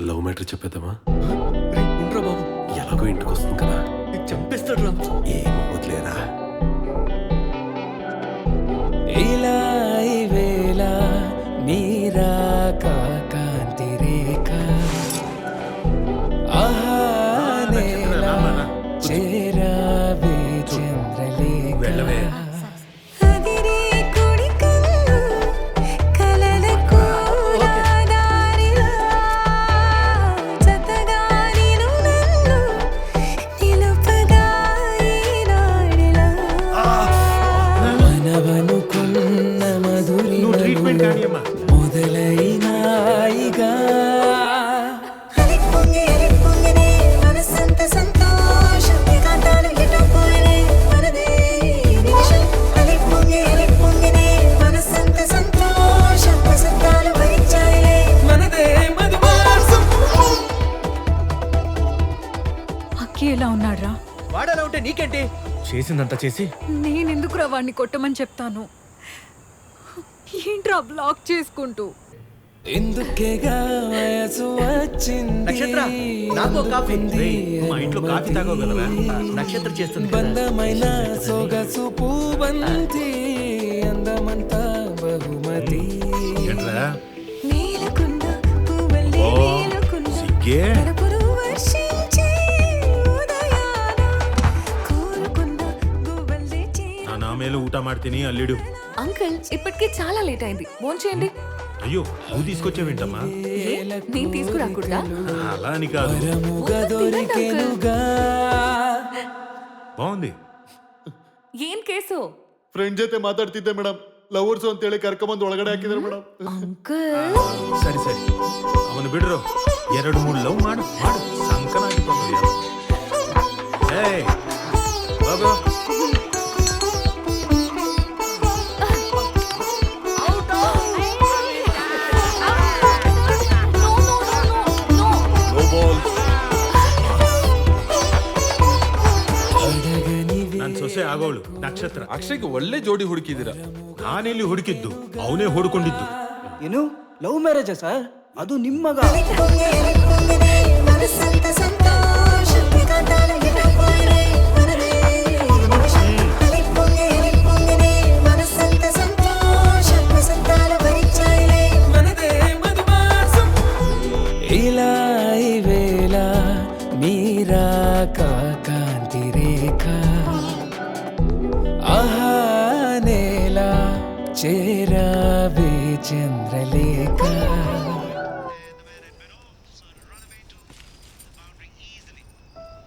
Love matter చెప్పేద్దామా? ఉండరా బాబు, ఎలాగో ఇంటికి వస్తుంది కదా, చంపేస్తాడు రా. ఏం వదిలేరా. ఇలా వేళ నీరాక కాంతి రేఖ చేరావే చంద్రలేఖ మనవనుకున్న మధురి మొదలైనాయిగా ఎలా ఉన్నాడ్రా? వాడలా ఉంటే నీకేంటి? చేసిందంతా చేసి నేనెందుకురా వాడిని కొట్టమని చెప్తాను? ఏంట్రా బ్లాక్ చేసుకుంటూ? ఎందుకేగా వయసు వచ్చింది నక్షత్ర, నాకు ఒక కాఫీ. మా ఇంట్లో కాఫీ తాగోగలవా? నక్షత్ర చేస్తుంది కదా. బంధమైన సొగసు పూబంతి అందమంతా బహుమతి ఏంట్రా? సిగ్గే? నా మేలు ಊಟ ಮಾಡ್ತೀನಿ అల్లుడు. అంకుల్ ఇప్పటికే చాలా లేట్ అయింది, ఫోన్ చేయండి. అయ్యో, నువ్వు తీసుకొచ్చావేంటమ్మా? నేను తీసుకురాకూడదా? అలా అని కాదు, వరముగా దొరికెనుగా బాగుంది. ಏನ್ ಕೇಸು? ಫ್ರೆಂಡ್ ಜೊತೆ ಮಾತಾಡ್ತಿದ್ದೆ ಮೇಡಮ್, ಲವರ್ಸ್ ಅಂತೇಳಿ ಕರ್ಕೊಂಬಂದು ಒಳಗಡೆ ಹಾಕಿದ್ರು ಮೇಡಮ್. ಅಂಕಲ್ ಸರಿ ಸರಿ, ಅವನು ಬಿಡ್ರು. 2-3 ಲವ್ ಮಾಡು ಮಾಡು, ಸಂಕನಾಗಿ ಬಂದು. ಏಯ್ ಬಾಬಾ, ನನ್ ಸೊಸೆ ಆಗೋಳು ನಕ್ಷತ್ರ. ಅಕ್ಷಯ್ಗೆ ಒಳ್ಳೆ ಜೋಡಿ ಹುಡುಕಿದ್ದೀರಾ. ನಾನೆಲ್ಲಿ ಹುಡುಕಿದ್ದು, ಅವನೇ ಹುಡುಕೊಂಡಿದ್ದು. ಏನು ಲವ್ ಮ್ಯಾರೇಜಾ ಸರ್? ಅದು ನಿಮ್ಮ ಮಗ? ఇలా వేళ నీరాక కాంతి రేఖ నేల చేరావే చంద్రలేఖ